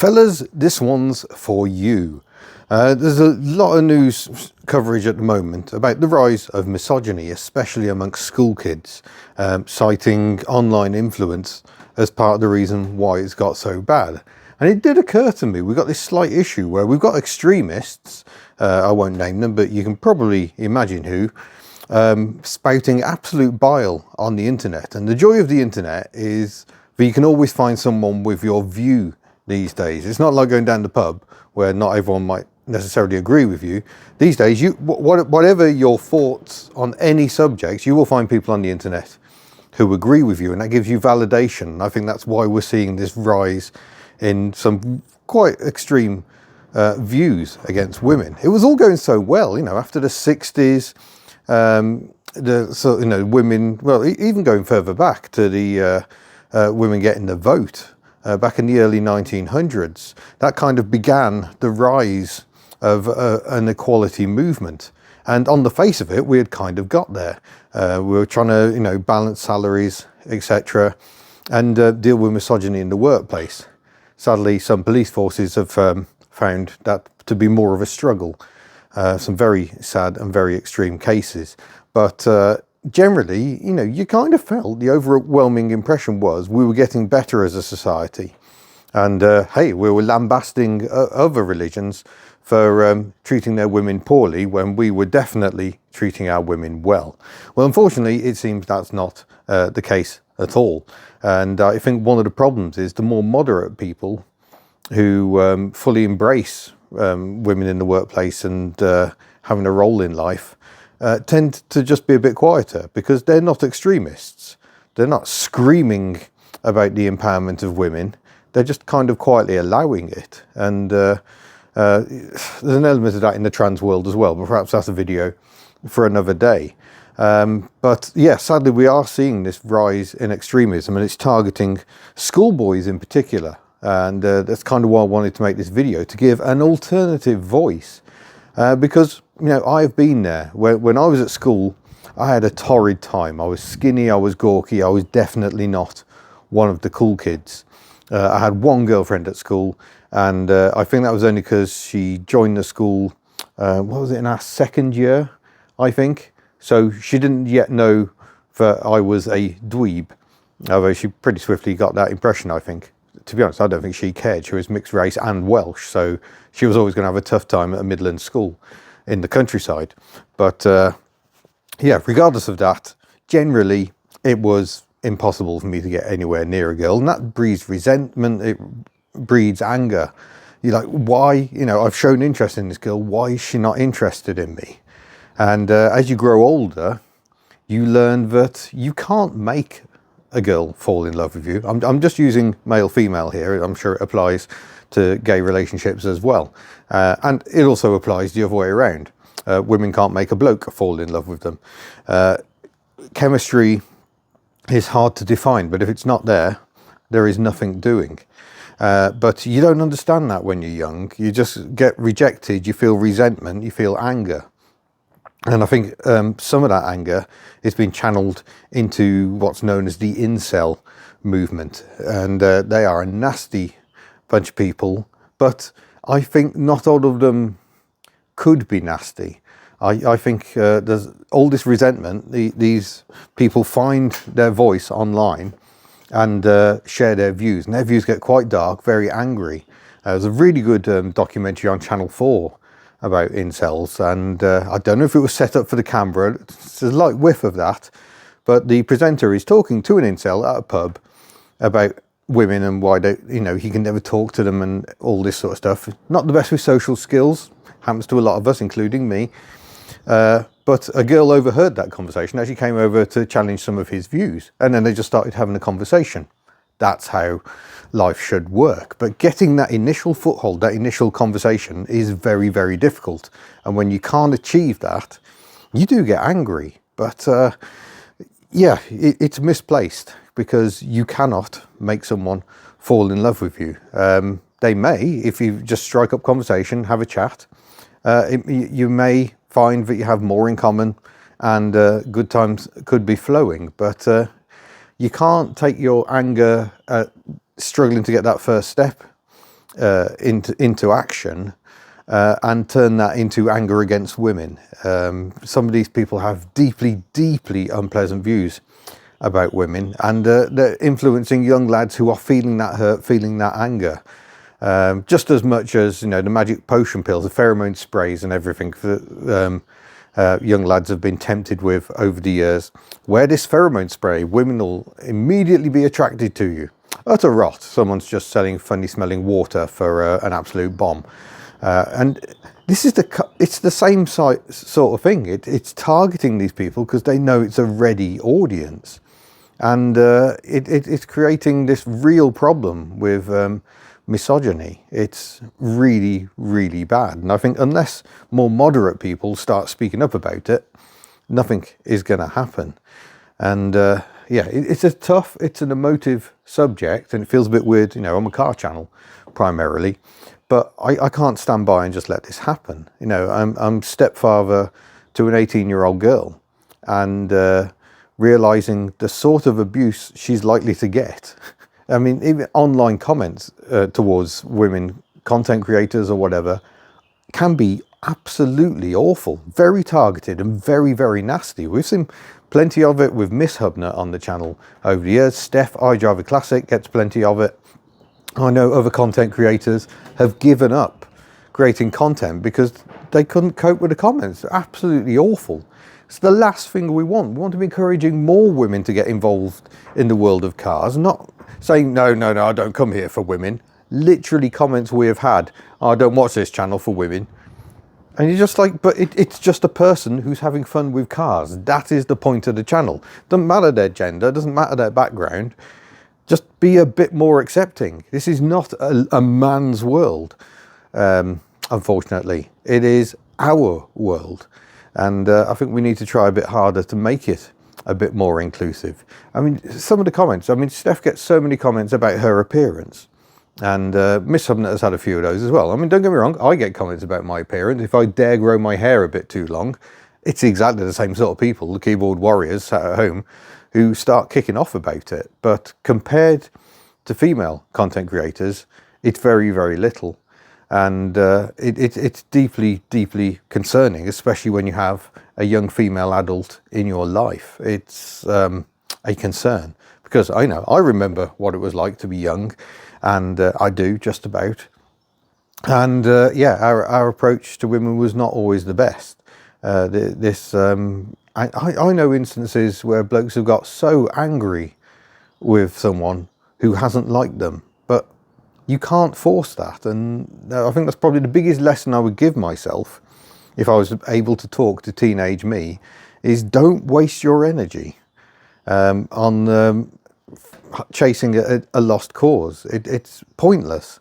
Fellas, this one's for you. There's a lot of news coverage at the moment about the rise of misogyny, especially amongst school kids, citing online influence as part of the reason why it's got so bad. And it did occur to me, we've got this slight issue where we've got extremists, I won't name them, but you can probably imagine who, spouting absolute bile on the internet. And the joy of the internet is that you can always find someone with your view these days. It's not like going down the pub where not everyone might necessarily agree with you. These days, whatever your thoughts on any subject, you will find people on the internet who agree with you, and that gives you validation. I think that's why we're seeing this rise in some quite extreme views against women. It was all going so well, after the 60s, women, well, even going further back to the women getting the vote. Back in the early 1900s, that kind of began the rise of an equality movement. And on the face of it, we had kind of got there. We were trying to, balance salaries, etc., and deal with misogyny in the workplace. Sadly, some police forces have found that to be more of a struggle. Some very sad and very extreme cases. But generally, you kind of felt the overwhelming impression was we were getting better as a society. And hey, we were lambasting other religions for treating their women poorly when we were definitely treating our women well. Well, unfortunately, it seems that's not the case at all. And I think one of the problems is the more moderate people who fully embrace women in the workplace and having a role in life tend to just be a bit quieter because they're not extremists. They're not screaming about the empowerment of women. They're just kind of quietly allowing it. And there's an element of that in the trans world as well, but perhaps that's a video for another day. But yeah, sadly, we are seeing this rise in extremism, and it's targeting schoolboys in particular. And that's kind of why I wanted to make this video, to give an alternative voice. Because, I've been there. When I was at school, I had a torrid time. I was skinny, I was gawky, I was definitely not one of the cool kids. I had one girlfriend at school, and I think that was only because she joined the school, in our second year, I think. So she didn't yet know that I was a dweeb, although she pretty swiftly got that impression, I think. To be honest, I don't think she cared. She was mixed race and Welsh, so she was always going to have a tough time at a Midland school in the countryside. But yeah, regardless of that, generally it was impossible for me to get anywhere near a girl, and that breeds resentment, it breeds anger. You're like, why? I've shown interest in this girl, why is she not interested in me? And as you grow older, you learn that you can't make a girl fall in love with you. I'm just using male-female here. I'm sure it applies to gay relationships as well. And it also applies the other way around. Women can't make a bloke fall in love with them. Chemistry is hard to define, but if it's not there, there is nothing doing. But you don't understand that when you're young. You just get rejected, you feel resentment, you feel anger. And I think some of that anger is being channeled into what's known as the incel movement. And they are a nasty bunch of people. But I think not all of them could be nasty. I think there's all this resentment. These people find their voice online and share their views. And their views get quite dark, very angry. There's a really good documentary on Channel 4 about incels, and I don't know if it was set up for the camera. It's a light whiff of that, but the presenter is talking to an incel at a pub about women and why they, he can never talk to them and all this sort of stuff. Not the best with social skills, happens to a lot of us, including me. But a girl overheard that conversation, actually came over to challenge some of his views, and then they just started having a conversation. That's how life should work. But getting that initial foothold, that initial conversation is very, very difficult. And when you can't achieve that, you do get angry. But yeah, it's misplaced because you cannot make someone fall in love with you. They may, if you just strike up conversation, have a chat, you may find that you have more in common and good times could be flowing. But you can't take your anger at struggling to get that first step into action and turn that into anger against women. Some of these people have deeply, deeply unpleasant views about women, and they're influencing young lads who are feeling that hurt, feeling that anger. Just as much as, you know, the magic potion pills, the pheromone sprays and everything that young lads have been tempted with over the years. Wear this pheromone spray, women will immediately be attracted to you. Utter rot. Someone's just selling funny smelling water for an absolute bomb. And this is it's the same sort of thing. It's targeting these people because they know it's a ready audience. And it's creating this real problem with misogyny. It's really, really bad. And I think unless more moderate people start speaking up about it, nothing is going to happen. And yeah, it's an emotive subject, and it feels a bit weird. You know, I'm a car channel primarily, but I can't stand by and just let this happen. You know, I'm stepfather to an 18-year-old girl, and realizing the sort of abuse she's likely to get. I mean, even online comments towards women content creators or whatever can be absolutely awful, very targeted and very, very nasty. We've seen plenty of it with Miss Hubnut on the channel over the years. Steph, iDriver Classic, gets plenty of it. I know other content creators have given up creating content because they couldn't cope with the comments. They're absolutely awful. It's the last thing we want. We want to be encouraging more women to get involved in the world of cars, not saying, no, I don't come here for women. Literally comments we have had, I don't watch this channel for women. And you're just like, but it's just a person who's having fun with cars. That is the point of the channel. Doesn't matter their gender, doesn't matter their background. Just be a bit more accepting. This is not a man's world, unfortunately. It is our world. And I think we need to try a bit harder to make it a bit more inclusive. I mean, some of the comments, I mean, Steph gets so many comments about her appearance. And Miss Hubnut has had a few of those as well. I mean, don't get me wrong, I get comments about my appearance. If I dare grow my hair a bit too long, it's exactly the same sort of people, the keyboard warriors sat at home, who start kicking off about it. But compared to female content creators, it's very, very little. And it's deeply, deeply concerning, especially when you have a young female adult in your life. It's a concern, because I remember what it was like to be young, and I do just about. And yeah, our approach to women was not always the best. I know instances where blokes have got so angry with someone who hasn't liked them, but you can't force that. And I think that's probably the biggest lesson I would give myself if I was able to talk to teenage me, is don't waste your energy on chasing a lost cause. It's pointless.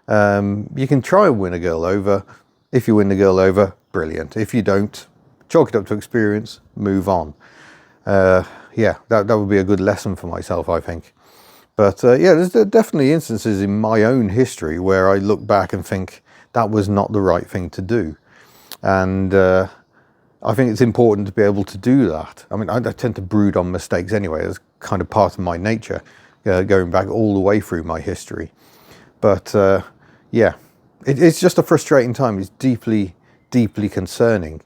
You can try and win a girl over. If you win the girl over, brilliant. If you don't, chalk it up to experience, move on. Yeah, that would be a good lesson for myself, I think. But yeah, there's definitely instances in my own history where I look back and think that was not the right thing to do. And I think it's important to be able to do that. I mean, I tend to brood on mistakes anyway. It's kind of part of my nature, going back all the way through my history. But yeah, it's just a frustrating time. It's deeply, deeply concerning.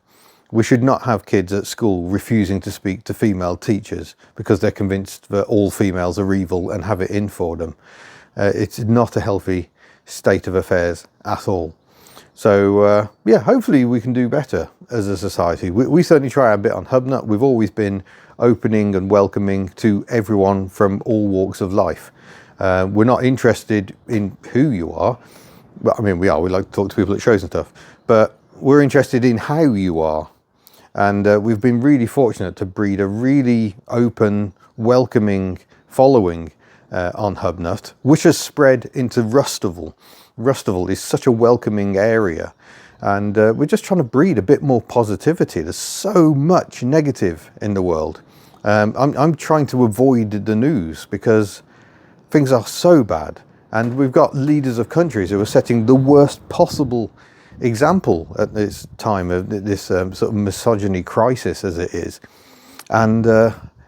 We should not have kids at school refusing to speak to female teachers because they're convinced that all females are evil and have it in for them. It's not a healthy state of affairs at all. So yeah, hopefully we can do better as a society. We certainly try our bit on HubNut. We've always been opening and welcoming to everyone from all walks of life. We're not interested in who you are. Well, I mean, we like to talk to people at shows and stuff, but we're interested in how you are. And we've been really fortunate to breed a really open, welcoming following on HubNut, which has spread into Rustival. Rustival is such a welcoming area, and we're just trying to breed a bit more positivity. There's so much negative in the world. I'm trying to avoid the news because things are so bad, and we've got leaders of countries who are setting the worst possible example at this time of this sort of misogyny crisis as it is. And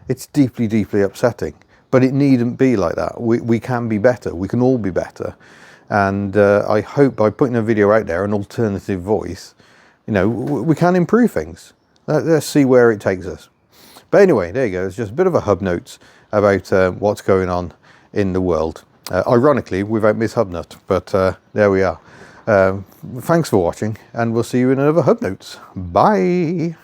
it's deeply, deeply upsetting, but it needn't be like that. We can be better. We can all be better. And I hope by putting a video out there, an alternative voice, you know, we can improve things. Let's see where it takes us. But anyway, there you go. It's just a bit of a HubNotes about what's going on in the world. Ironically, without Miss Hubnut, but there we are. Thanks for watching, and we'll see you in another HubNotes. Bye!